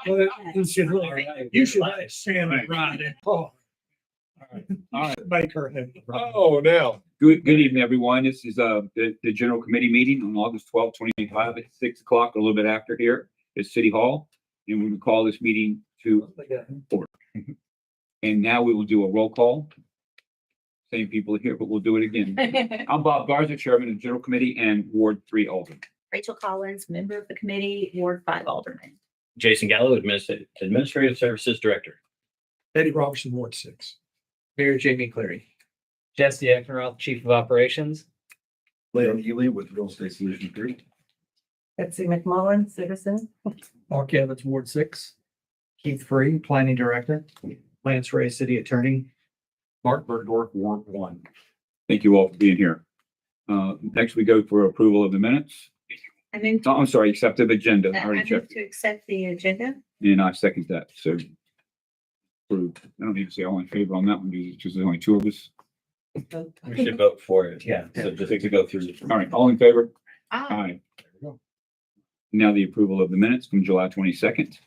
You should let Shannon ride it. Oh. All right. Make her have the ride. Oh, now. Good evening, everyone. This is the general committee meeting on August 12th, 2025 at 6 o'clock, a little bit after here at City Hall. And we will call this meeting to order. And now we will do a roll call. Same people here, but we'll do it again. I'm Bob Garza, Chairman of the General Committee and Ward 3 Alderman. Rachel Collins, member of the committee, Ward 5 Alderman. Jason Gallo, Administrative Services Director. Eddie Robertson, Ward 6. Mayor Jamie Cleary. Jesse Eckneroth, Chief of Operations. Leon Ely with Real Estate Solutions Group. Betsy McMullen, citizen. Mark Evans, Ward 6. Keith Free, Planning Director. Lance Ray, City Attorney. Mark Bergdorf, Ward 1. Thank you all for being here. Next, we go for approval of the minutes. I move Oh, I'm sorry, accepted agenda. I I already move checked. to accept the agenda. And I second that. So approved. I don't need to say all in favor on that one because there's only two of us. We should vote for it. Yeah. So just to go through. All right, all in favor? I Aye. Now the approval of the minutes from July 22nd,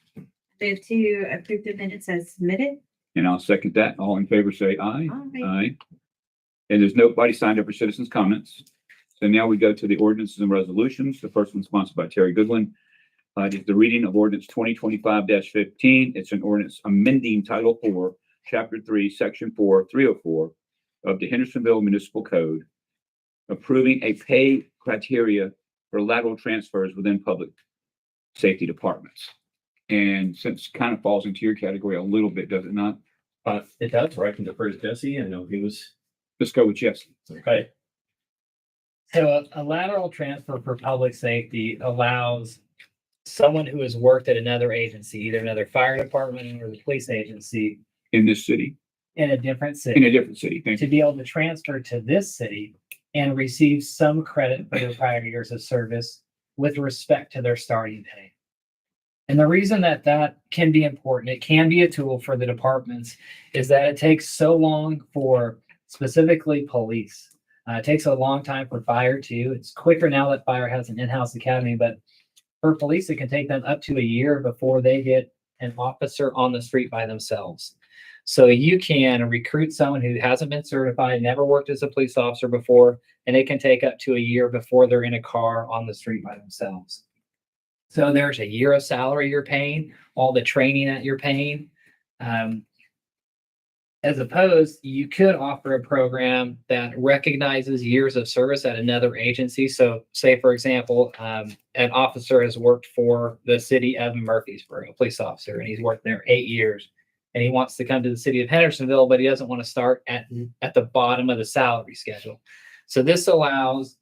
move to approve the minutes as submitted. and I'll second that. All in favor, say aye. Aye. Aye. And there's nobody signed up for citizens' comments. So now we go to the ordinances and resolutions. The first one sponsored by Terry Goodwin. It is the reading of ordinance 2025-15. It's an ordinance amending Title 4, Chapter 3, Section 4, 304 of the Hendersonville Municipal Code, approving a pay criteria for lateral transfers within public safety departments. And since it kind of falls into your category a little bit, does it not? It does, right? I can defer to Jesse. I know he was. Let's go with Jesse. Okay. So a lateral transfer for public safety allows someone who has worked at another agency, either another fire department or the police agency In this city, in a different in city, a different city. Thank to you. be able to transfer to this city and receive some credit for their prior years of service with respect to their starting pay. And the reason that that can be important, it can be a tool for the departments, is that it takes so long for specifically police. It takes a long time for fire too. It's quicker now that fire has an in-house academy, but for police, it can take them up to a year before they get an officer on the street by themselves. So you can recruit someone who hasn't been certified, never worked as a police officer before, and it can take up to a year before they're in a car on the street by themselves. So there's a year of salary you're paying, all the training that you're paying. As opposed, you could offer a program that recognizes years of service at another agency. So say, for example, an officer has worked for the city of Murfreesboro, a police officer, and he's worked there 8 years. And he wants to come to the city of Hendersonville, but he doesn't want to start at the bottom of the salary schedule. So this allows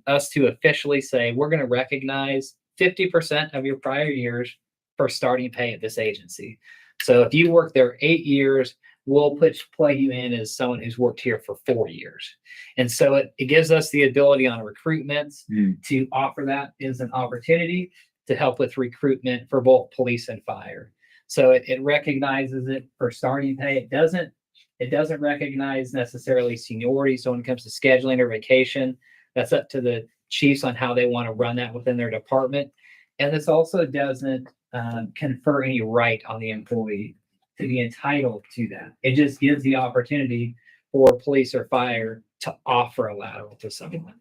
us to officially say, we're going to recognize 50% of your prior years for starting pay at this agency. So if you work there 8 years, we'll plug you in as someone who's worked here for 4 years. And so it gives us the ability on recruitments to offer that as an opportunity to help with recruitment for both police and fire. So it recognizes it for starting pay. It doesn't recognize necessarily seniority. So when it comes to scheduling or vacation, that's up to the chiefs on how they want to run that within their department. And this also doesn't confer any right on the employee to be entitled to that. It just gives the opportunity for police or fire to offer a lateral to someone.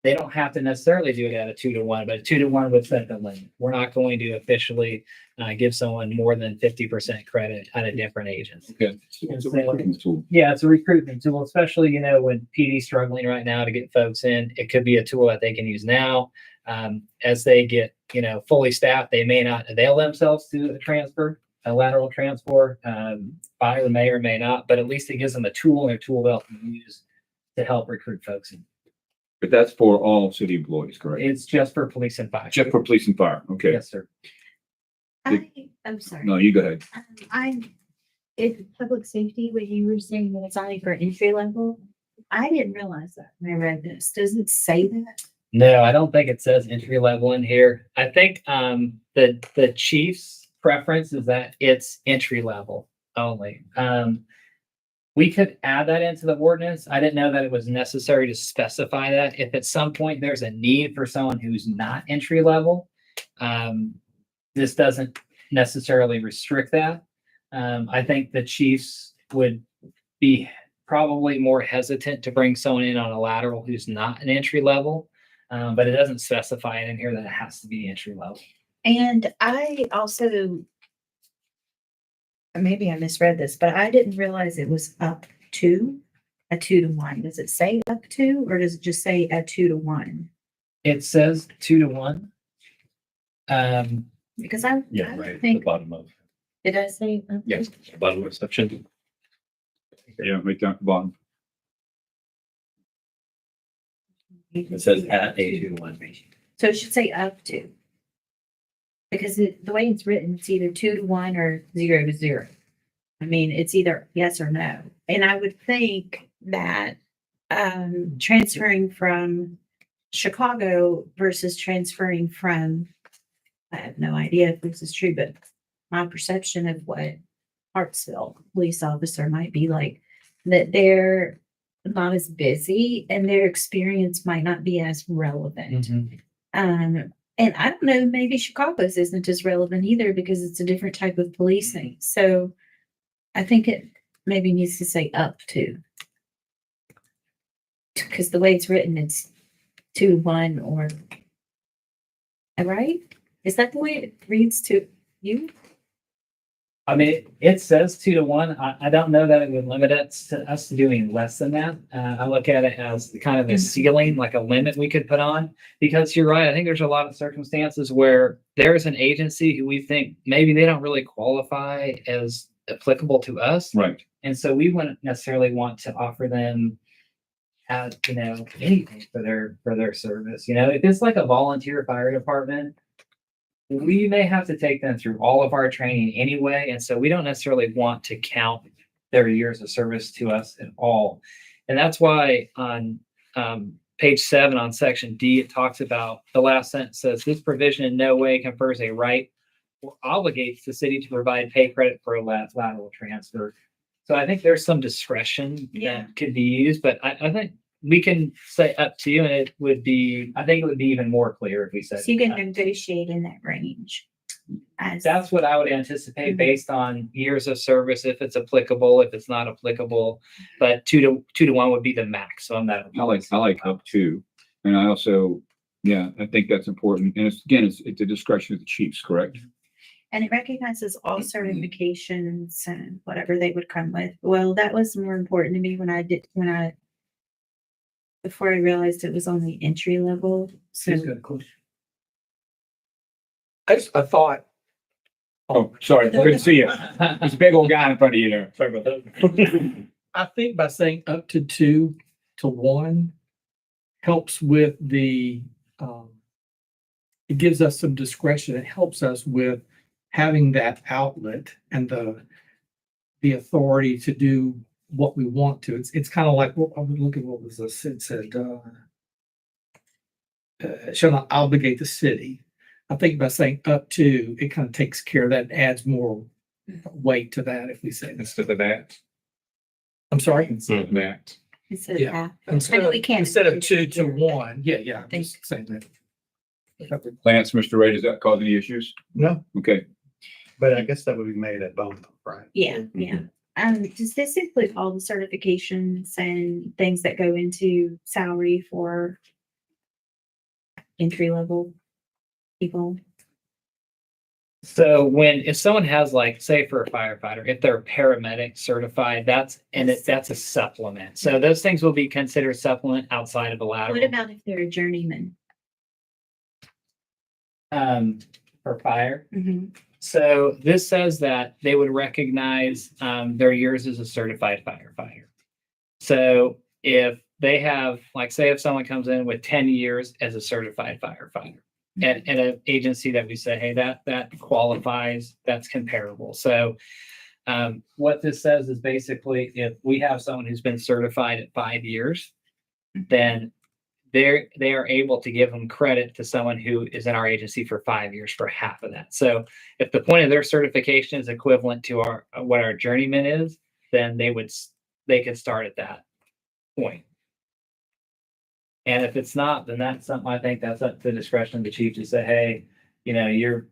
They don't have to necessarily do it at a 2-to-1, but a 2-to-1 would set the limit. We're not going to officially give someone more than 50% credit at a different agency. Okay. It's a recruitment tool. Yeah, it's a recruitment tool, especially, when PD's struggling right now to get folks in. It could be a tool that they can use now. As they get, fully staffed, they may not avail themselves to a transfer, a lateral transfer. Fire may or may not, but at least it gives them a tool and a tool belt to use to help recruit folks in. But that's for all city employees, correct? It's just for police and fire. Just for police and fire. Okay. Yes, sir. I'm sorry. No, you go ahead. If public safety, when you were saying that it's only for entry level, I didn't realize that when I read this. Does it say that? No, I don't think it says entry level in here. I think the chief's preference is that it's entry level only. We could add that into the ordinance. I didn't know that it was necessary to specify that. If at some point there's a need for someone who's not entry level, this doesn't necessarily restrict that. I think the chiefs would be probably more hesitant to bring someone in on a lateral who's not an entry level. But it doesn't specify it in here that it has to be entry level. And I also, maybe I misread this, but I didn't realize it was up to a 2-to-1. Does it say up to, or does it just say a 2-to-1? It says 2-to-1. Because I Yeah, would right, the think, bottom of, did I say? up to? yes, bottom of section. Yeah, right down at the bottom. It says at A21. So it should say up to. Because the way it's written, it's either 2-to-1 or 0-to-0. I mean, it's either yes or no. And I would think that transferring from Chicago versus transferring from, I have no idea if this is true, but my perception of what Hartsville police officer might be like, that they're not as busy and their experience might not be as relevant. And I don't know, maybe Chicago's isn't as relevant either because it's a different type of policing. So I think it maybe needs to say up to. Because the way it's written, it's 2-1 or, right? Is that the way it reads to you? I mean, it says 2-to-1. I don't know that it would limit us to doing less than that. I look at it as kind of a ceiling, like a limit we could put on. Because you're right, I think there's a lot of circumstances where there's an agency who we think maybe they don't really qualify as applicable to us. Right. And so we wouldn't necessarily want to offer them anything for their service. If it's like a volunteer fire department, we may have to take them through all of our training anyway. And so we don't necessarily want to count their years of service to us at all. And that's why on page 7 on section D, it talks about the last sentence says this provision in no way confers a right or obligates the city to provide pay credit for a lateral transfer. So I think there's some discretion that could be used, but I think we can say up to you, and I think it would be even more clear if we said. So you can negotiate in that range. That's what I would anticipate based on years of service, if it's applicable, if it's not applicable. But 2-to-1 would be the maximum that. I like up to, and I also, I think that's important. And it's a discretion of the chiefs, correct? And it recognizes all certifications and whatever they would come with. Well, that was more important to me before I realized it was only entry level. So I thought, Oh, sorry, good to see you. There's a big old guy in front of you there. Sorry about that. I think by saying up to 2-to-1 helps with it gives us some discretion. It helps us with having that outlet and the authority to do what we want to. It's kind of like, I would look at what was this, it said, shall not obligate the city. I think by saying up to, it kind of takes care of that, adds more weight to that if we say that. Instead of that. I'm sorry? Instead of that. instead Yeah. of half. Instead I know of, we can't. instead of 2-to-1, yeah, I'm Thank- just saying that. Lance, Mr. Ray, does that cause any issues? No, Okay. but I guess that would be made at both, right? Yeah, yeah. Does this include all the certifications and things that go into salary for entry level people? So if someone has, like, say for a firefighter, if they're paramedic certified, that's a supplement. So those things will be considered supplement outside of a What lateral. about if they're a journeyman? For fire. Mhm. So this says that they would recognize their years as a certified firefighter. So if they have, like, say if someone comes in with 10 years as a certified firefighter at an agency that we say, hey, that qualifies, that's comparable. So what this says is basically if we have someone who's been certified at 5 years, then they are able to give them credit to someone who is in our agency for 5 years for half of that. So if the point of their certification is equivalent to what our journeyman is, then they could start at that point. And if it's not, then that's something, I think that's up to the discretion of the chief to say, hey, you're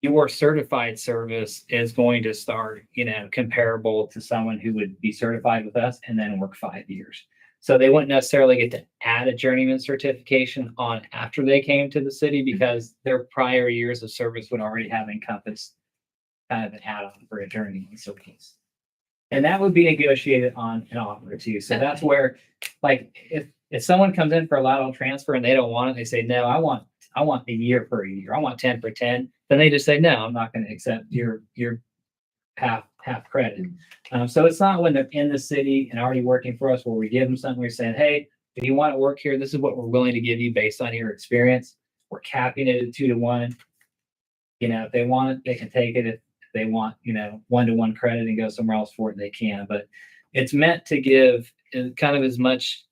your certified service is going to start, comparable to someone who would be certified with us and then work 5 years. So they wouldn't necessarily get to add a journeyman certification on after they came to the city because their prior years of service would already have encompassed kind of an add-on for a journeyman service. And that would be negotiated on an offer too. So that's where, like, if someone comes in for a lateral transfer and they don't want it, they say, no, I want a year for a year. I want 10 for 10. Then they just say, no, I'm not going to accept your half credit. So it's not when they're in the city and already working for us where we give them something. We're saying, hey, if you want to work here, this is what we're willing to give you based on your experience. We're capping it at 2-to-1. If they want it, they can take it. If they want, 1-to-1 credit and go somewhere else for it, they can. But it's meant to give kind of as much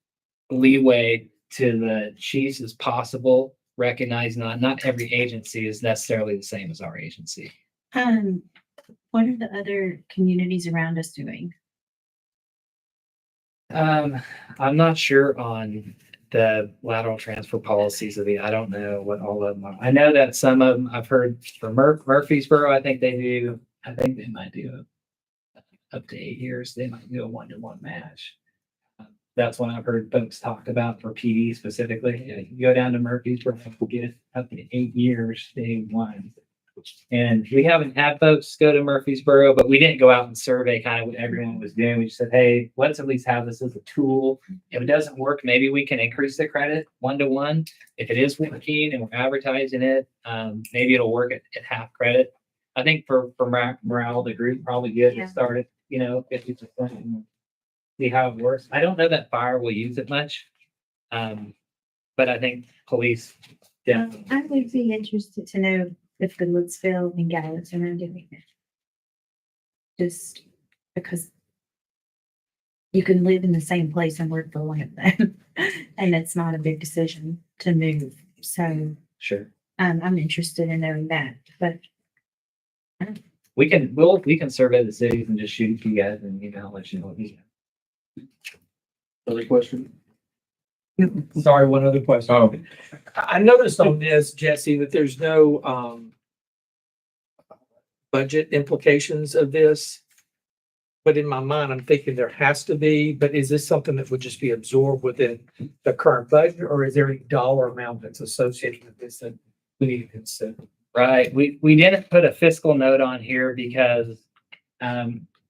leeway to the chiefs as possible, recognizing not every agency is necessarily the same as our agency. What are the other communities around us doing? I'm not sure on the lateral transfer policies I don't know what all of them are. I know that some of them I've heard for Murfreesboro, I think they might do up to 8 years. They might do a 1-to-1 match. That's one I've heard folks talk about for PD specifically. You can go down to Murfreesboro and get up to 8 years day one. And we haven't had folks go to Murfreesboro, but we didn't go out and survey kind of what everyone was doing. We just said, hey, let's at least have this as a tool. If it doesn't work, maybe we can increase the credit 1-to-1. If it is working and we're advertising it, maybe it'll work at half credit. I think for morale, the group probably good to start it, 50% and see how it works. I don't know that fire will use it much. But I think police definitely. I would be interested to know if the Woodsville and Gallatin are doing it. Just because you can live in the same place and work for one of them, and it's not a big decision to move. So Sure. I'm interested in knowing that, but We can survey the cities and just shoot it to you guys and I'll let you know what you got. Other question? Sorry, one other question. Oh. I noticed on this, Jesse, that there's no budget implications of this. But in my mind, I'm thinking there has to be, but is this something that would just be absorbed within the current budget, or is there a dollar amount that's associated with this that we need to consider? Right. We didn't put a fiscal note on here because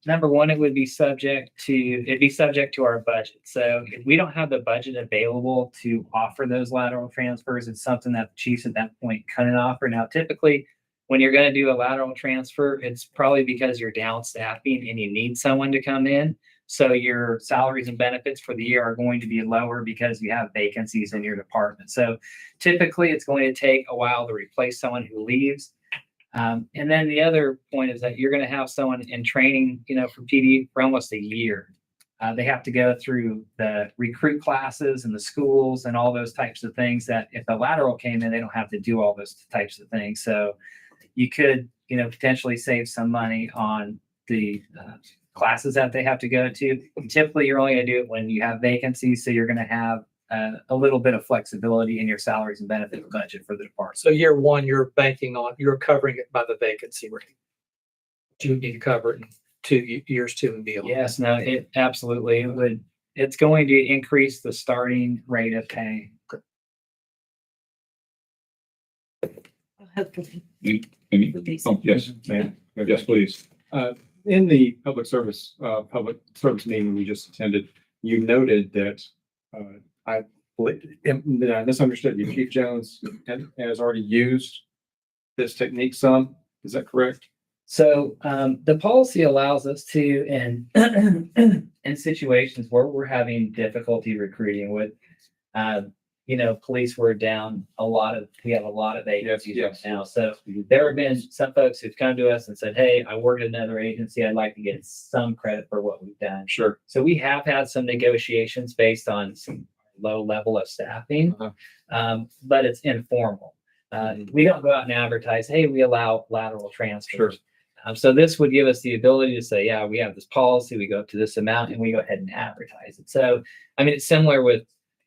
number one, it'd be subject to our budget. So if we don't have the budget available to offer those lateral transfers, it's something that the chiefs at that point couldn't offer. Now, typically, when you're going to do a lateral transfer, it's probably because you're down staffing and you need someone to come in. So your salaries and benefits for the year are going to be lower because you have vacancies in your department. So typically it's going to take a while to replace someone who leaves. And then the other point is that you're going to have someone in training, for PD for almost a year. They have to go through the recruit classes and the schools and all those types of things that if the lateral came in, they don't have to do all those types of things. So you could, potentially save some money on the classes that they have to go to. Typically, you're only going to do it when you have vacancies. So you're going to have a little bit of flexibility in your salaries and benefit budget for the department. So year one, you're covering it by the vacancy rate. You need to cover it in years 2 and beyond. Yes, no, it absolutely would. It's going to increase the starting rate of pay. hopefully. Any- would be Oh, yes, ma'am. Yes, please. In the public service meeting we just attended, you noted that, I misunderstood you. Chief Jones has already used this technique some. Is that correct? So the policy allows us to, in situations where we're having difficulty recruiting with, police were down we have a lot of vacancies right Yes. now. So there have been some folks who've come to us and said, hey, I work at another agency. I'd like to get some credit for what we've done. Sure. So we have had some negotiations based on some low level of staffing, but it's informal. We don't go out and advertise, hey, we allow lateral transfers. Sure. So this would give us the ability to say, yeah, we have this policy, we go up to this amount and we go ahead and advertise it. So, I mean, it's similar with,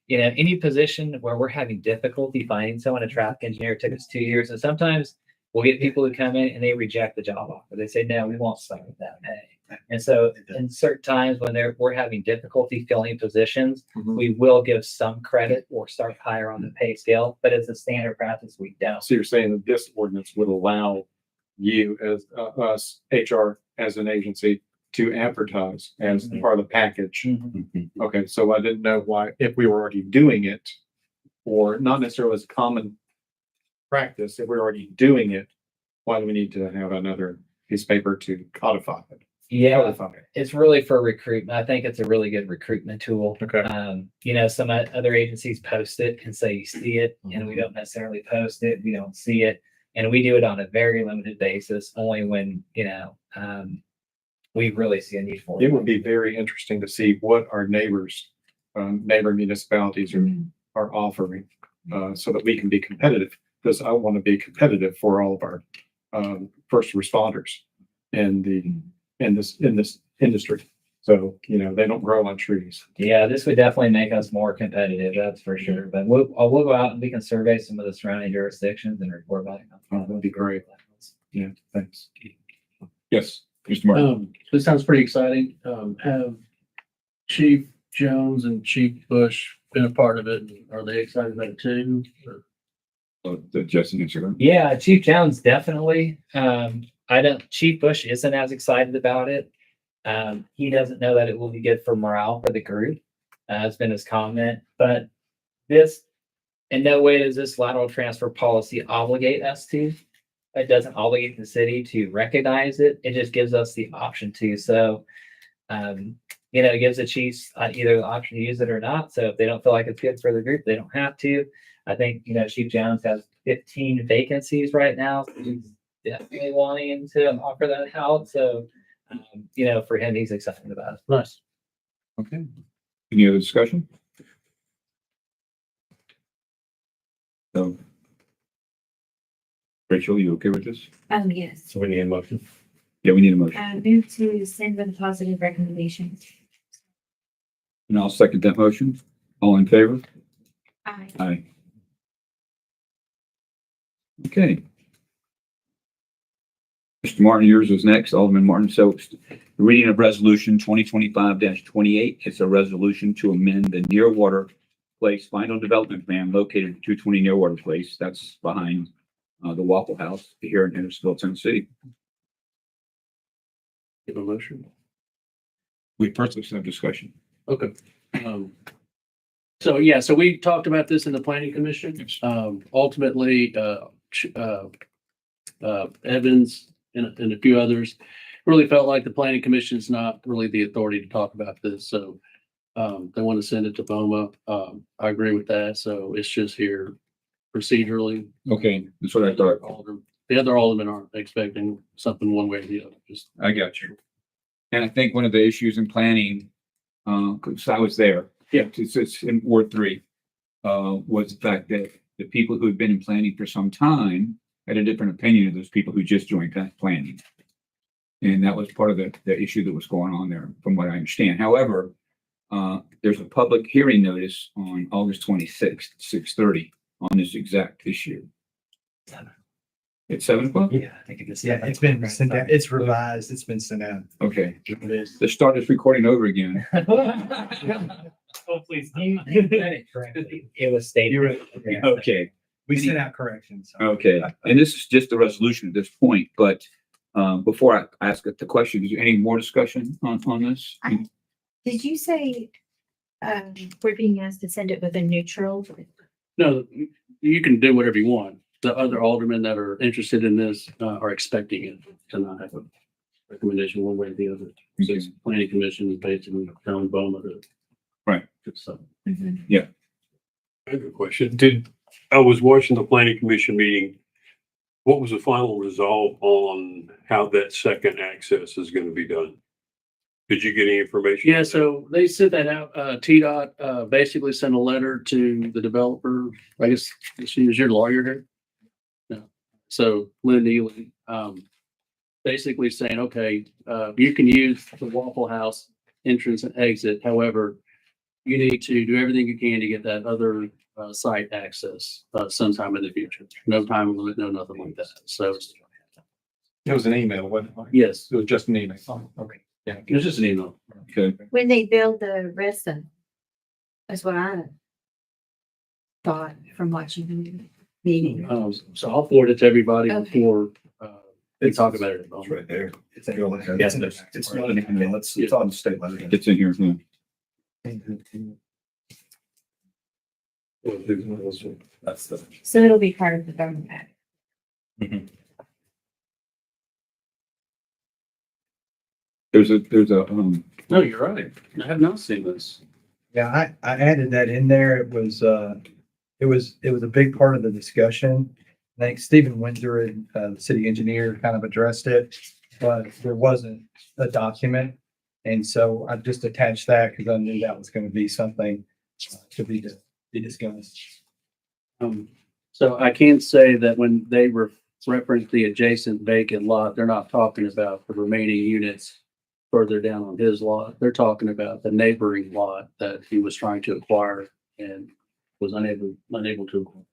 any position where we're having difficulty finding someone. A traffic engineer took us 2 years. And sometimes we'll get people who come in and they reject the job offer. They say, no, we won't start with that pay. And so in certain times when we're having difficulty filling positions, we will give some credit or start higher on the pay scale, but as a standard practice, we don't. So you're saying that this ordinance would allow you as, us, HR as an agency to advertise as part of the package? Okay, so I didn't know why, if we were already doing it, or not necessarily as common practice, if we're already doing it, why do we need to have another piece of paper to codify it? Yeah, Codify it. it's really for recruitment. I think it's a really good recruitment tool. Okay. You know, some other agencies post it and say you see it, and we don't necessarily post it. We don't see it. And we do it on a very limited basis, only when, you know, we really see a need for It it. would be very interesting to see what our neighbors, neighbor municipalities are offering, so that we can be competitive. Because I want to be competitive for all of our, first responders in this industry. So, you know, they don't grow on trees. Yeah, this would definitely make us more competitive, that's for sure. But we'll go out and we can survey some of the surrounding jurisdictions and report back. Oh, that'd be great. Yeah, thanks. Yes, Mr. Martin. This sounds pretty exciting. Have Chief Jones and Chief Bush been a part of it? Are they excited about it too? Justin, answer that. Yeah, Chief Jones definitely. Chief Bush isn't as excited about it. He doesn't know that it will be good for morale for the group. Has been his comment, but this, in no way does this lateral transfer policy obligate us to. It doesn't obligate the city to recognize it. It just gives us the option to. So, you know, it gives the chiefs either the option to use it or not. So if they don't feel like it's good for the group, they don't have to. I think, you know, Chief Jones has 15 vacancies right now. So he's definitely wanting to offer that out. So, you know, for him, he's excited about it. Nice. Okay. Any other discussion? So, Rachel, you okay with this? Yes. So we need a motion. Yeah, we need a motion. Move to send with a positive recommendation. And I'll second that motion. All in favor? Aye. Aye. Okay. Mr. Martin, yours is next, Alderman Martin. So the reading of resolution 2025-28. It's a resolution to amend the Nearwater Place final development plan located at 220 Nearwater Place. That's behind the Waffle House here in Hendersonville, Tennessee. Give a motion. We first let's have discussion. Okay. So yeah, so we talked about this in the planning commission. Ultimately, Evans and a few others really felt like the planning commission is not really the authority to talk about this. So they want to send it to BOMA. I agree with that. So it's just here procedurally. Okay, that's what I thought. The other aldermen aren't expecting something one way or the other. Just I got you. And I think one of the issues in planning, because I was there. Yeah. It's in Ward 3, was the fact that the people who had been in planning for some time had a different opinion of those people who just joined that planning. And that was part of the issue that was going on there, from what I understand. However, there's a public hearing notice on August 26th, 6:30 on this exact issue. It's 7 o'clock? Yeah, I think it is. Yeah, it's been sent out. It's revised. It's been sent out. Okay, let's start this recording over again. Oh, please. It was stated. You're right. Yeah. Okay. We sent out corrections. Okay, and this is just a resolution at this point, but before I ask the question, is there any more discussion on this? Did you say, we're being asked to send it with a neutral? no, you can do whatever you want. The other aldermen that are interested in this are expecting it to not have a recommendation one way or the other. So it's planning commission is basically telling BOMA to. Right. So. I have a question. I was watching the planning commission meeting. What was the final resolve on how that second access is going to be done? Did you get any information? Yeah, so they sent that out. TDOT basically sent a letter to the developer. I guess she was your lawyer here. No. So Lynn Neely, basically saying, okay, you can use the Waffle House entrance and exit. However, you need to do everything you can to get that other site access, sometime in the future. No time limit, no nothing like that. So, It was an email, wasn't it? yes, It was just an email. Oh, okay. Yeah. it was just an email. Okay. When they build the rest of, that's what I thought from watching the meeting. So I'll forward it to everybody Okay. before, we talk about it. It's right there. It's Yeah, it's not an email. It's on state letter. It's in here. Yeah. That's the. So it'll be part of the government pack. There's a, No, you're right. I have not seen this. Yeah, I added that in there. It was a big part of the discussion. I think Stephen Windsor and the city engineer kind of addressed it, but there wasn't a document. And so I just attached that because I knew that was going to be something to be discussed. So I can say that when they reference the adjacent vacant lot, they're not talking about the remaining units further down on his lot. They're talking about the neighboring lot that he was trying to acquire and was unable to.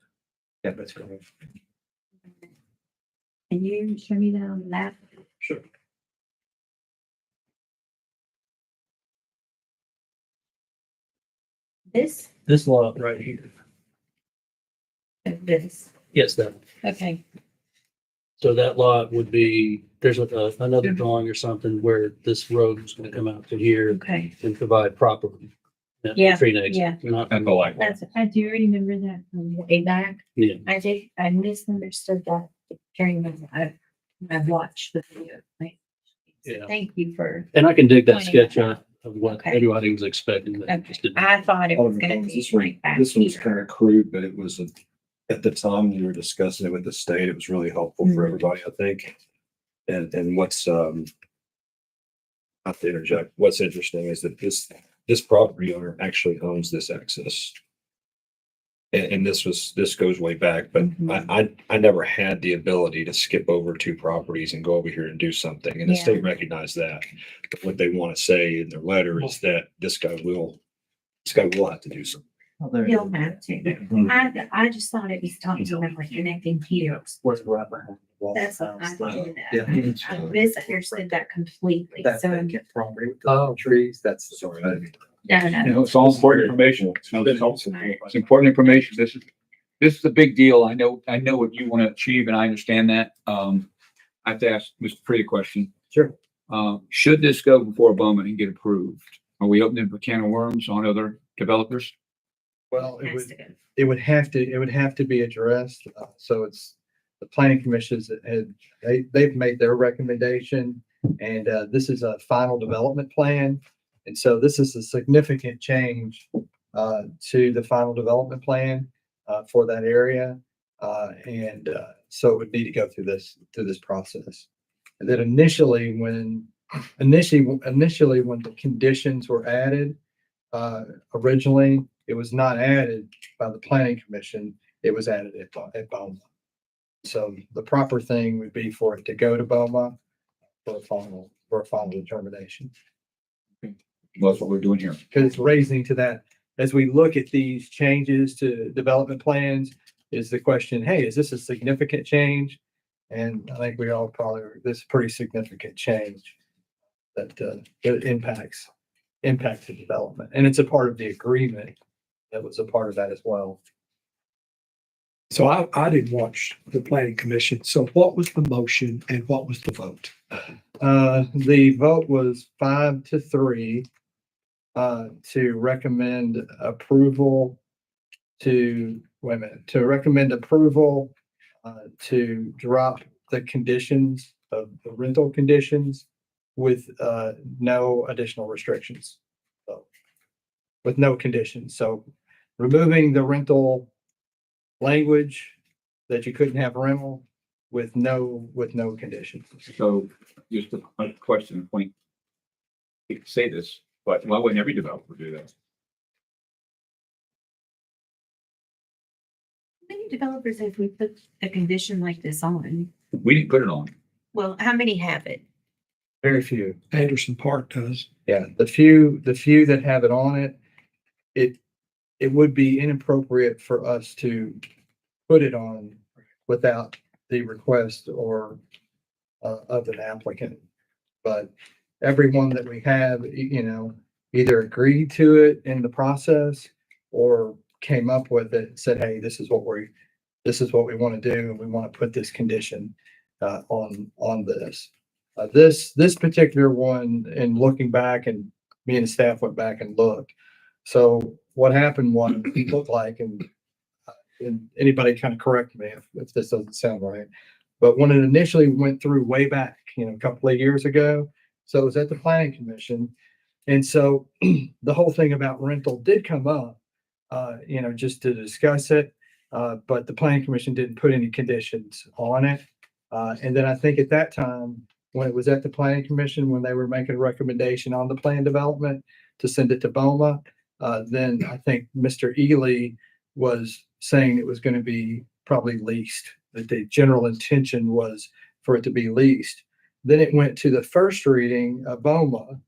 Yeah, that's correct. Can you show me that on the map? Sure. This lot right here. This, Yes, that. okay. So that lot would be, there's another drawing or something where this road is gonna come out to here Okay, and provide proper. Yeah, Tree next. yeah. Not- that's all I. I do remember that from way back. Yeah. I misunderstood that during I watched the video. Like, Yeah. thank you for, And I can dig that Pointing sketch that out of what Okay. everybody was expecting. that okay, just didn't- I thought it was gonna be like back This was here. kind of crude, but it was, at the time we were discussing it with the state, it was really helpful for Mhm. everybody, I think. And what's, not to interject, what's interesting is that this property owner actually owns this access. And this goes way back, but I never had the ability to skip over two properties and go over here and do something. And the Yeah. state recognized that. But what they want to say in their letter is that this guy will have to do something. He'll have to. I just thought it was talking about like connecting heroes. Where's the right behind the wall? That's what I thought. Yeah. I misunderstood that completely. That's So, vacant property with the trees. That's. Sorry. no, You no. know, it's all important information. It's important information. This is a big deal. I know what you want to achieve and I understand that. I have to ask Mr. Pretty a question. Sure. Should this go before Bowman and get approved? Are we opening a can of worms on other developers? Well, Has to go. it would have to be addressed. So it's the planning commissions, they've made their recommendation. And this is a final development plan. And so this is a significant change to the final development plan for that area. So it would need to go through this process. And then initially when the conditions were added, originally, it was not added by the planning commission. It was added at BOMA. So the proper thing would be for it to go to BOMA for a final determination. Well, that's what we're doing here. Because it's raising to that, as we look at these changes to development plans, is the question, hey, is this a significant change? And I think we all probably, this is a pretty significant change that impacts the development. And it's a part of the agreement that was a part of that as well. So I didn't watch the planning commission. So what was the motion and what was the vote? The vote was 5-3 to recommend approval to drop the conditions of the rental conditions with no additional restrictions. So, with no conditions. So removing the rental language that you couldn't have rental with no conditions. So just a question, point. You can say this, but why wouldn't every developer do that? How many developers have we put a condition like this on? We didn't put it on. Well, how many have it? Very few. Anderson Park does. Yeah, the few that have it on it, it would be inappropriate for us to put it on without the request or of an applicant. But everyone that we have, either agreed to it in the process or came up with it, said, hey, this is what we want to do, and we want to put this condition on this. This particular one, and looking back, and me and the staff went back and looked. So what happened was, it looked like, and anybody kind of correct me if this doesn't sound right, but when it initially went through way back, a couple of years ago, so it was at the planning commission. And so the whole thing about rental did come up, just to discuss it. But the planning commission didn't put any conditions on it. And then I think at that time, when it was at the planning commission, when they were making a recommendation on the plan development to send it to BOMA, then I think Mr. Ely was saying it was going to be probably leased, that the general intention was for it to be leased. Then it went to the first reading of BOMA.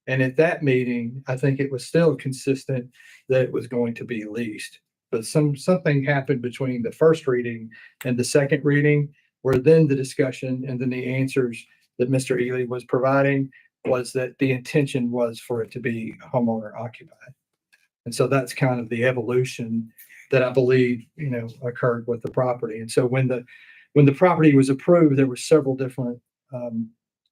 And at that meeting, I think it was still consistent that it was going to be leased. But something happened between the first reading and the second reading, where then the discussion and then the answers that Mr. Ely was providing was that the intention was for it to be homeowner occupied. And so that's kind of the evolution that I believe, occurred with the property. And so when the property was approved, there were several different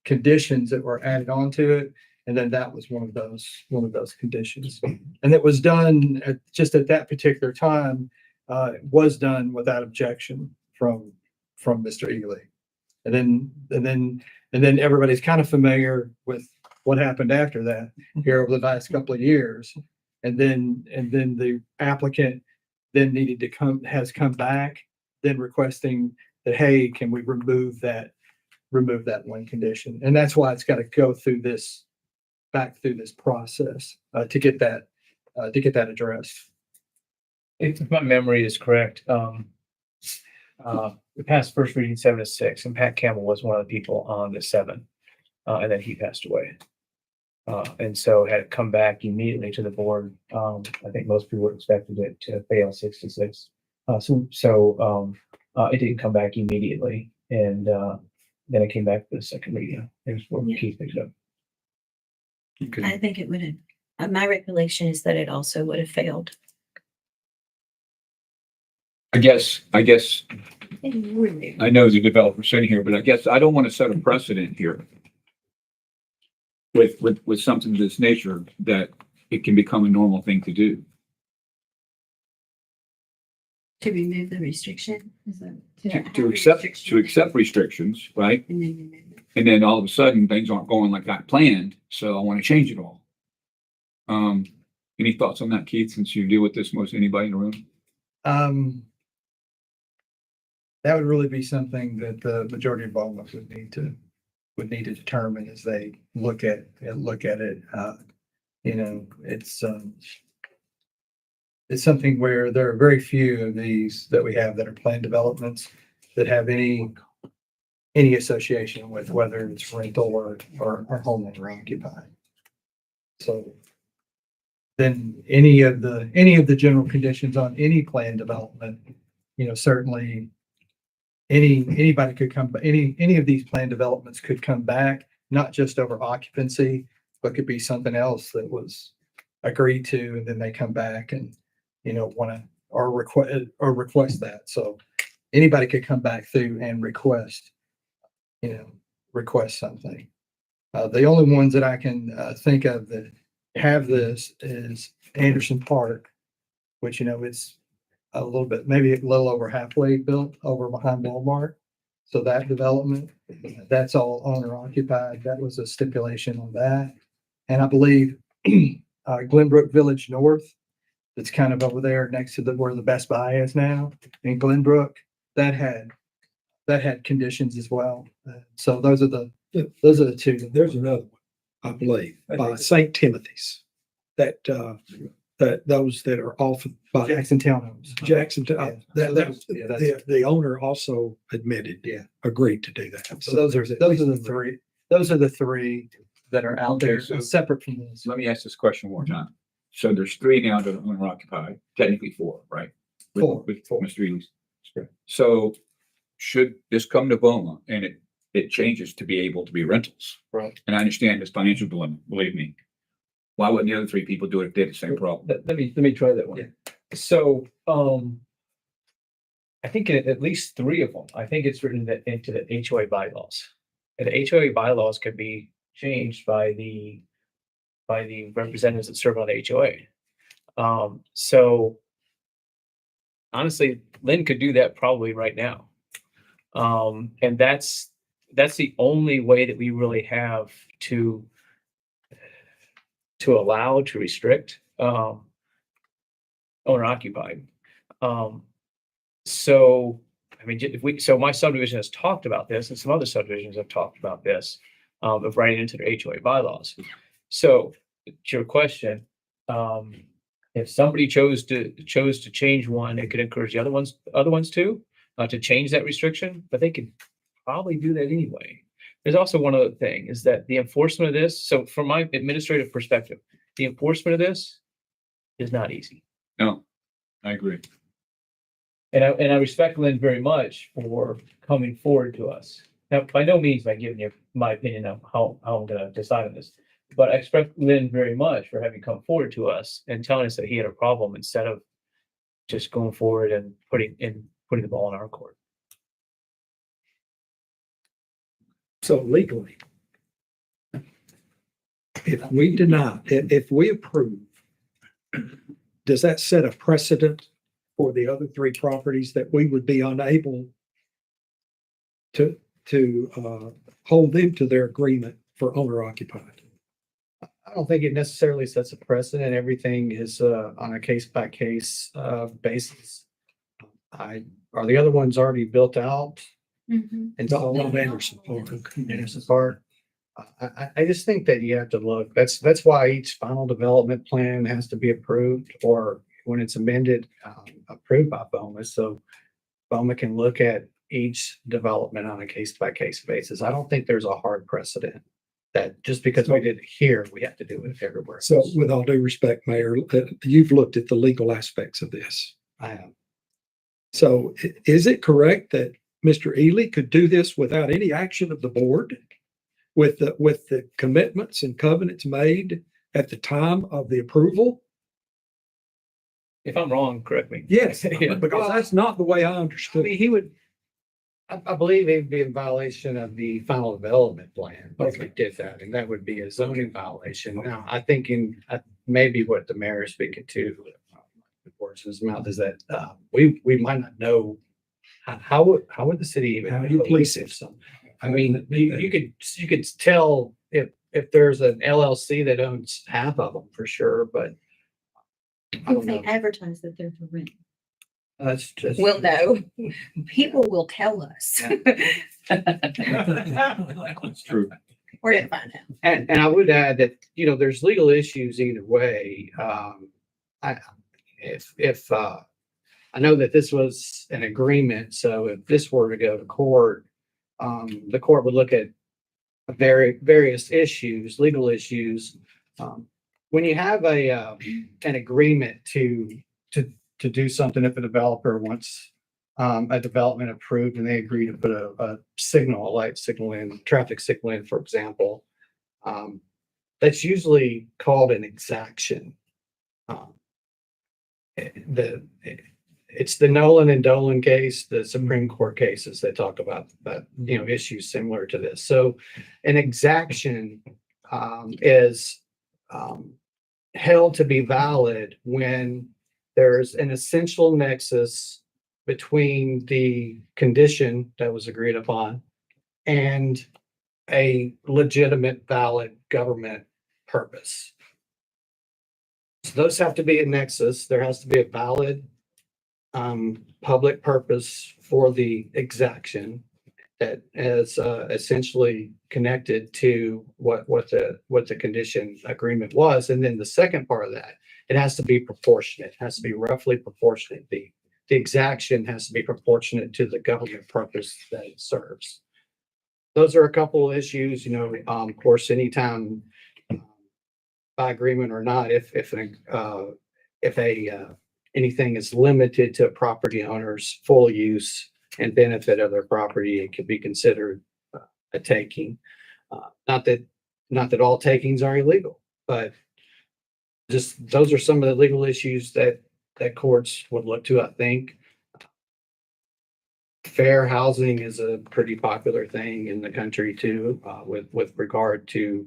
conditions that were added onto it. And then that was one of those conditions. And it was done just at that particular time, was done without objection from Mr. Ely. And then everybody's kind of familiar with what happened after that here over the last couple of years. And then the applicant then has come back, then requesting that, hey, can we remove that one condition? And that's why it's got to go back through this process to get that addressed. If my memory is correct, we passed first reading 7-6, and Pat Campbell was one of the people on the 7, and then he passed away. And so had it come back immediately to the board. I think most people expected it to fail 6-6. So it didn't come back immediately, and then it came back for the second reading. Here's where Keith picked it up. I think it would have, my recollection is that it also would have failed. I guess I know the developer sitting here, but I guess I don't want to set a precedent here with something of this nature that it can become a normal thing to do. To remove the restriction? Is that- To accept restrictions, right? And then remove it. And then all of a sudden, things aren't going like I planned, so I want to change it all. Any thoughts on that, Keith, since you deal with this most anybody in the room? That would really be something that the majority of BOMA would need to determine as they look at it. It's something where there are very few of these that we have that are planned developments that have any association with whether it's rental or homeowner occupied. So then any of the general conditions on any planned development, certainly anybody could come, any of these planned developments could come back, not just over occupancy, but could be something else that was agreed to, and then they come back and, want to, or request that. So anybody could come back through and request something. The only ones that I can think of that have this is Anderson Park, which, it's a little bit, maybe a little over halfway built over behind Walmart. So that development, that's all owner occupied. That was a stipulation on that. And I believe Glenbrook Village North, that's kind of over there next to where the Best Buy is now in Glenbrook, that had conditions as well. So those are the two. There's another one, I believe, by St. Timothy's, that those that are off by Jackson Townhomes. Jackson, Yeah. the owner also admitted, agreed to do that. So those are the three. Those are the three that are out Okay, there, so- separate from this. Let me ask this question one more time. So there's three now that are owner occupied, technically four, right? With- Four. With Mr. Eads. So should this come to Boma and it changes to be able to be rentals? Right. And I understand this financial dilemma, believe me. Why wouldn't the other three people do it if they had the same problem? Let me try that one. So, I think at least three of them, I think it's written that into the HOA bylaws. And the HOA bylaws could be changed by the representatives that serve on the HOA. So honestly, Lynn could do that probably right now. And that's the only way that we really have to allow, to restrict, owner occupied. So, I mean, so my subdivision has talked about this and some other subdivisions have talked about this, of writing into their HOA bylaws. So to your question, if somebody chose to change one, it could encourage the other ones too, to change that restriction, but they could probably do that anyway. There's also one other thing is that the enforcement of this, so from my administrative perspective, the enforcement of this is not easy. No, I agree. And I respect Lynn very much for coming forward to us. Now, by no means am I giving you my opinion of how I'm gonna decide on this. But I respect Lynn very much for having come forward to us and telling us that he had a problem instead of just going forward and putting the ball in our court. So legally, if we deny, if we approve, does that set a precedent for the other three properties that we would be unable to hold them to their agreement for owner occupied? I don't think it necessarily sets a precedent. Everything is on a case by case basis. Are the other ones already built out? Mhm. And Not so Anderson Park. Anderson Park. I just think that you have to look, that's why each final development plan has to be approved, or when it's amended, approved by BOMA. So BOMA can look at each development on a case by case basis. I don't think there's a hard precedent that just because we did it here, we have to do it everywhere. So with all due respect, Mayor, you've looked at the legal aspects of this. I am. So is it correct that Mr. Ely could do this without any action of the board? With the commitments and covenants made at the time of the approval? If I'm wrong, correct me. Yes, Yeah. because that's not the way I I understood mean, it. he would, I believe he'd be in violation of the final development plan if he did that, and that would be a zoning violation. Now, I think maybe what the mayor is speaking to, the words in his mouth, is that we might not know how would the city even How do you police it? I mean, you could tell if there's an LLC that owns half of them for sure, but I If don't they know. advertise that they're for rent. That's just. We'll know. People will tell us. That's true. We're gonna find out. And I would add that, there's legal issues either way. I know that this was an agreement, so if this were to go to court, the court would look at various issues, legal issues. When you have an agreement to do something, if a developer wants a development approved and they agree to put a light signal in, traffic signal in, for example, that's usually called an exaction. It's the Nolan and Dolan case, the Supreme Court cases that talk about that, issues similar to this. So an exaction is held to be valid when there's an essential nexus between the condition that was agreed upon and a legitimate, valid government purpose. So those have to be a nexus. There has to be a valid public purpose for the exaction that is essentially connected to what the condition agreement was. And then the second part of that, it has to be proportionate. It has to be roughly proportionate. The exaction has to be proportionate to the government purpose that it serves. Those are a couple of issues, of course, anytime by agreement or not, anything is limited to property owners' full use and benefit of their property, it could be considered a taking. Not that all takings are illegal, but just those are some of the legal issues that courts would look to, I think. Fair housing is a pretty popular thing in the country too, with regard to,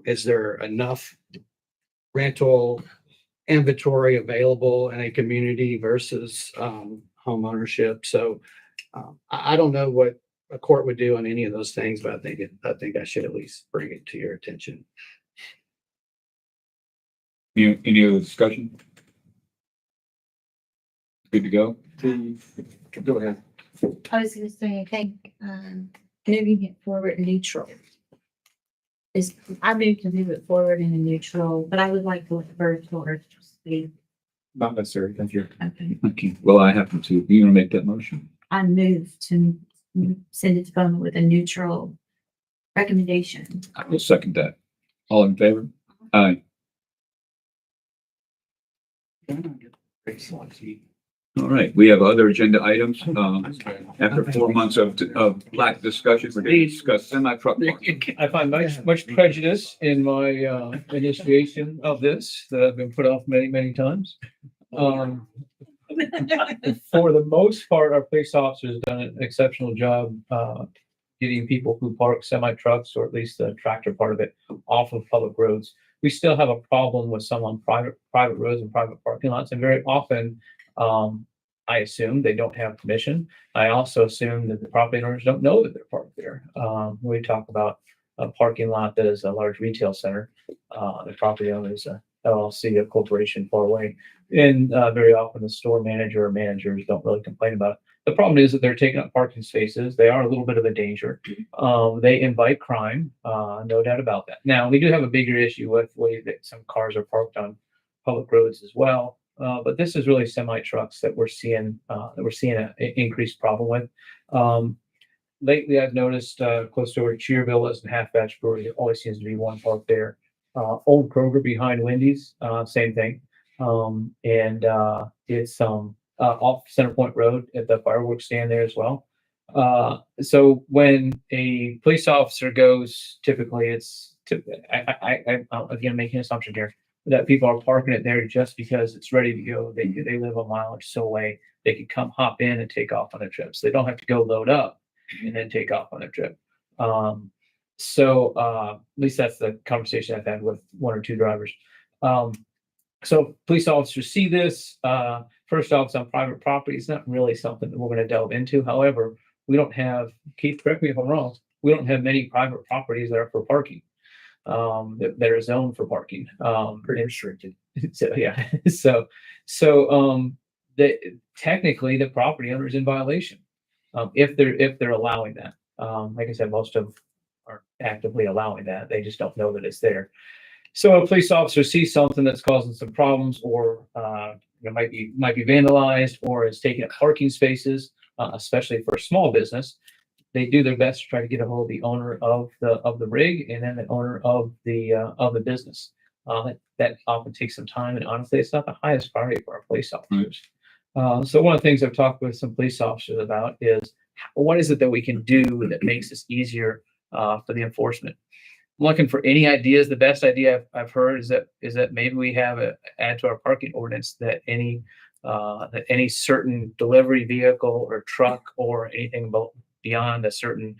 is there enough rental inventory available in a community versus, home ownership? So, I don't know what a court would do on any of those things, but I think I should at least bring it to your attention. Any other discussion? Good to go? Go ahead. I was gonna say, I think, moving it forward neutral I moved to move it forward in a neutral, but I would like to virtual or speak. Not necessary. Thank you. Okay. Okay, well, I happen to, you want to make that motion? I moved to send it to Bowman with a neutral recommendation. I will second that. All in favor? Aye. All right, we have other agenda items. After 4 months of lack of discussion, we're going to discuss semi-truck parking. I find much prejudice in my initiation of this that I've been put off many times. For the most part, our police officers have done an exceptional job getting people who park semi trucks, or at least the tractor part of it, off of public roads. We still have a problem with some on private roads and private parking lots, and very often, I assume they don't have permission. I also assume that the property owners don't know that they're parked there. When we talk about a parking lot that is a large retail center, the property owner is a LLC, a corporation far away, and very often the store manager or managers don't really complain about it. The problem is that they're taking up parking spaces. They are a little bit of a danger. They invite crime, no doubt about that. Now, we do have a bigger issue with the way that some cars are parked on public roads as well. But this is really semi trucks that we're seeing an increased problem with. Lately, I've noticed close to where Cheerville and Half Batch Brewery, there always seems to be one parked there. Old Kroger behind Wendy's, same thing. It's off Center Point Road at the fireworks stand there as well. So when a police officer goes, typically I'm again making an assumption here that people are parking it there just because it's ready to go. They live a mile or so away. They can come hop in and take off on their trip. So they don't have to go load up and then take off on their trip. At least that's the conversation I've had with one or two drivers. So police officers see this. First off, it's on private property. It's not really something that we're going to delve into. However, we don't have, Keith, correct me if I'm wrong, we don't have many private properties that are for parking, that are zoned for parking. Pretty restricted. So, yeah. Technically the property owner is in violation, if they're allowing that. Like I said, most of them are actively allowing that. They just don't know that it's there. So a police officer sees something that's causing some problems, or might be vandalized, or is taking up parking spaces, especially for a small business. They do their best to try to get a hold of the owner of the rig, and then the owner of the business. That often takes some time, and honestly, it's not the highest priority for our police officers. So one of the things I've talked with some police officers about is, what is it that we can do that makes this easier for the enforcement? I'm looking for any ideas. The best idea I've heard is that maybe we have add to our parking ordinance that any certain delivery vehicle or truck or anything beyond a certain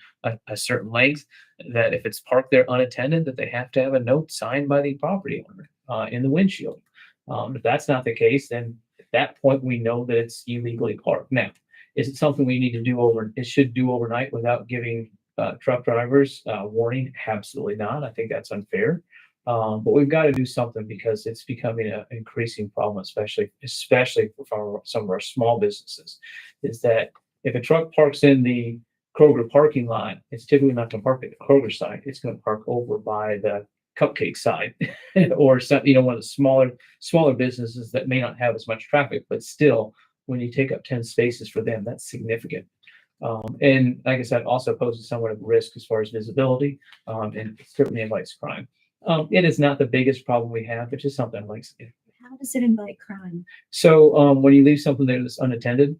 length, that if it's parked there unattended, that they have to have a note signed by the property owner in the windshield. If that's not the case, then at that point we know that it's illegally parked. Now, is it something we need to do should do overnight without giving truck drivers warning? Absolutely not. I think that's unfair. But we've got to do something, because it's becoming an increasing problem, especially for some of our small businesses. Is that if a truck parks in the Kroger parking lot, it's typically not going to park at the Kroger side. It's going to park over by the cupcake side, or some, one of the smaller businesses that may not have as much traffic, but still, when you take up 10 spaces for them, that's significant. And like I said, also poses somewhat of a risk as far as visibility, and it certainly invites crime. It is not the biggest problem we have. It's just something like, How does it invite crime? so, when you leave something there that's unattended,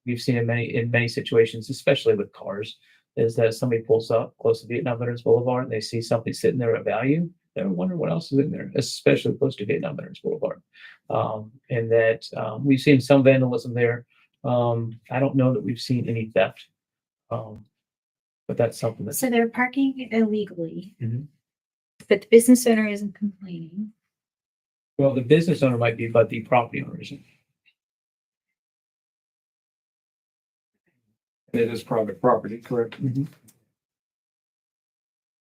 we've seen in many situations, especially with cars, is that somebody pulls up close to Vietnam Veterans Boulevard, and they see something sitting there of value. They're wondering what else is in there, especially close to Vietnam Veterans Boulevard. And that, we've seen some vandalism there. I don't know that we've seen any theft. But that's something that's, So they're parking illegally. Mhm. But the business owner isn't complaining. well, the business owner might be, but the property owner isn't. It is private property, correct?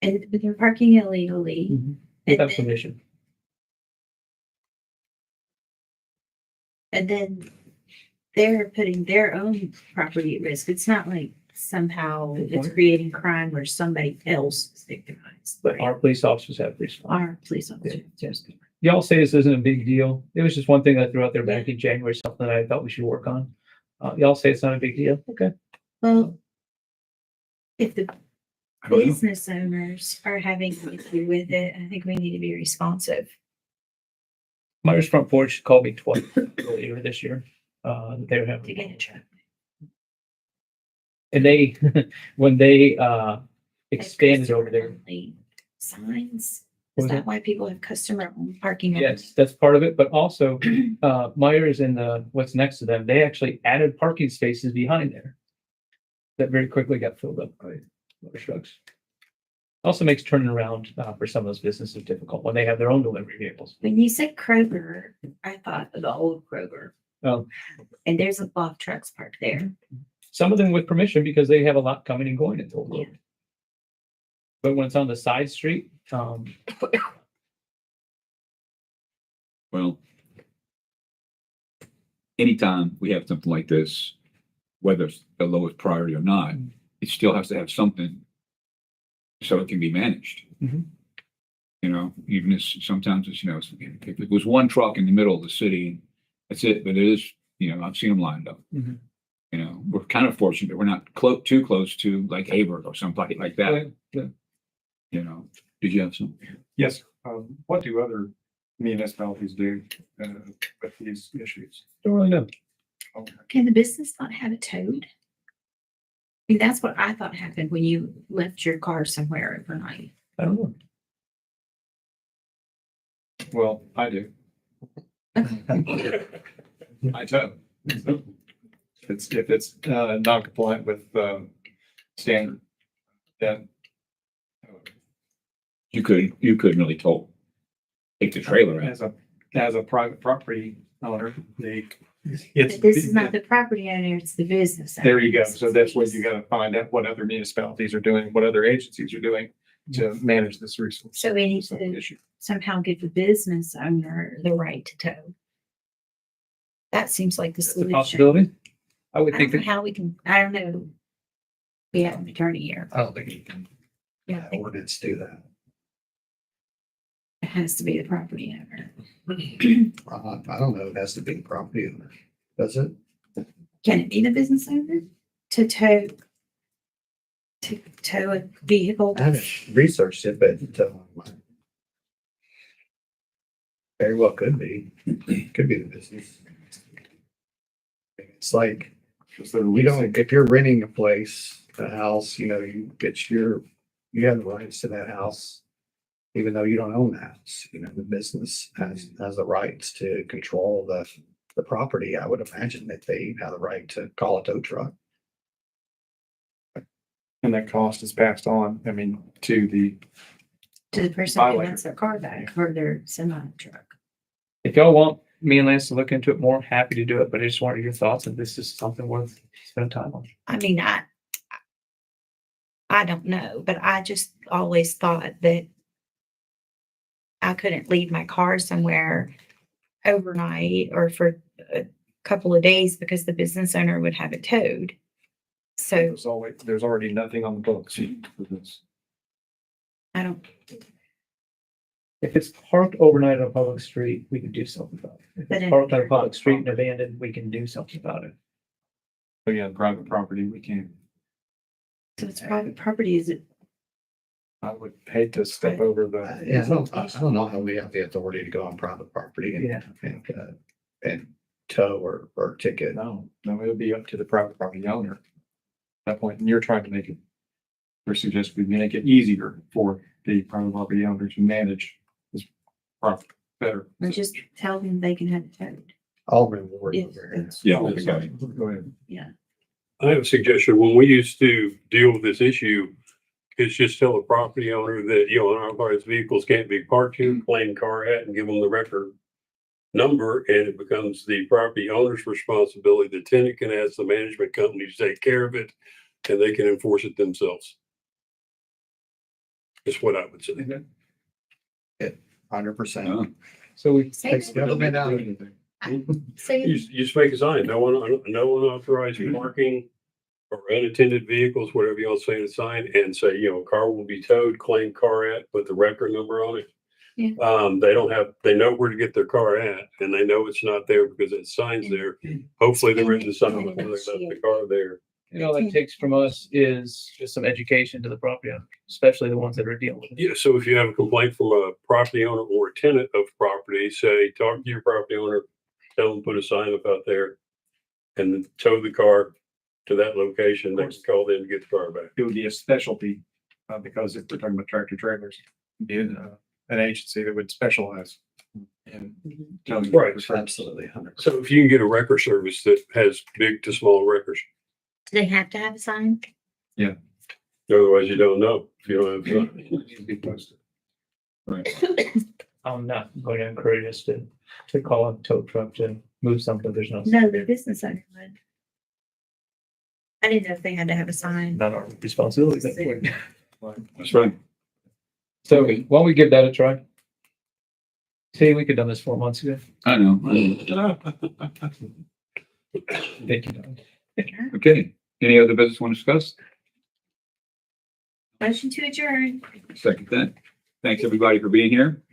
But they're parking illegally. Without then- permission. And then they're putting their own property at risk. It's not like somehow it's creating crime where somebody else is victimized. But our police officers have responded. Our police officers. Yes. Y'all say this isn't a big deal. It was just one thing I threw out there back in January, something that I thought we should work on. Y'all say it's not a big deal. Okay. Well, if the I don't know. business owners are having an issue with it, I think we need to be responsive. Myers Front Porch called me twice earlier this year. They were To having, get a truck. and they, when they, Like expanded over there. customer-only Signs. What Is was that that? why people have customer owned parking? only? Yes, that's part of it, but also, Myers and what's next to them, they actually added parking spaces behind there. That very quickly got filled up by motor trucks. Also makes turning around, for some of those businesses difficult when they have their own delivery vehicles. When you said Kroger, I thought of the old Kroger. Oh. And there's a lot of trucks parked there. Some of them with permission because they have a lot coming and going into Old Road. But when it's on the side street, Well, anytime we have something like this, whether it's the lowest priority or not, it still has to have something so it can be managed. Mhm. You know, even if sometimes it's, if it was one truck in the middle of the city, that's it, but it is, I've seen them lined up. Mhm. We're kind of fortunate that we're not too close to like Hayward or somebody like that, Did you have some? Yes. What do other municipalities do with these issues? don't really know. Can the business not have it towed? I mean, that's what I thought happened when you left your car somewhere overnight. I don't know. Well, I do. I tow. If it's non-compliant with standard, then You couldn't really take the trailer out. as a private property owner, But this is not the property owner, it's the business. owner. there you go. So that's what you gotta find out what other municipalities are doing, what other agencies are doing to manage this resource. So we need to issue. somehow give the business owner the right to tow. That seems like the It's a solution. possibility. I would I think don't know that, how we can, I don't know. We have an attorney here. I don't think you can, Yeah, I think ordinance do that. it has to be the property owner. I don't know, it has to be the property owner, does it? Can it be the business owner to tow? To tow a vehicle? I haven't researched it, but very well could be the business. It's like, you don't, if you're renting a place, a house, you have the rights to that house. Even though you don't own the house, the business has the rights to control the property. I would imagine that they have the right to call a tow truck. And that cost is passed on, to the, To the person who Violator. wants their car back or their semi truck. if y'all want me and Lance to look into it more, happy to do it, but I just wanted your thoughts if this is something worth spending time on. I mean, I don't know, but I just always thought that I couldn't leave my car somewhere overnight or for a couple of days because the business owner would have it towed. So there's already nothing on the books for this. I don't, If it's parked overnight on a public street, we can do something about it. If But it's in- parked on a public street and abandoned, we can do something about it. But yeah, private property, we can't. so it's private property, is it? I would hate to step over the. Yeah, I don't know how we have the authority to go on private property and tow or ticket. No, it would be up to the private property owner. At that point, and you're trying to make it, or suggest we make it easier for the private property owner to manage this property better. And just tell them they can have it towed. I'll reward Yes, the that's- Yeah. Okay, go ahead. I have a suggestion. When we used to deal with this issue, is just tell the property owner that, unauthorized vehicles can't be parked here, claim car at, and give them the record number, and it becomes the property owner's responsibility. The tenant can ask the management company to take care of it, and they can enforce it themselves. Is what I would say. 100%. So we. Say Takes that. government out. Say You just make a sign, no unauthorized parking or unattended vehicles, whatever you want to say in the sign, and say, car will be towed, claim car at, put the record number on it. Yeah. They know where to get their car at, and they know it's not there because that sign's there. Hopefully there isn't something before they left the car there. All it takes from us is just some education to the property owner, especially the ones that are dealing with it. Yeah, so if you have a complaint from a property owner or a tenant of property, say, talk to your property owner, tell them, put a sign up out there, and then tow the car to that location. They can call them to get the car back. It would be a specialty, because if we're talking about tractor trailers, be an agency that would specialize in. towing Right. Absolutely. 100%. So if you can get a record service that has big to small records, Do they have to have a sign? otherwise you don't know if you don't have. a sign. It would be posted. I'm not going to encourage us to call a tow truck to move something. There's no. No, the business owner would. I didn't know if they had to have a sign. Not our responsibility at that point. That's right. So why don't we give that a try? See, we could have done this 4 months ago. I know. Thank you, Don. Okay. Any other business want to discuss? Motion to adjourn. Second that. Thanks, everybody, for being here.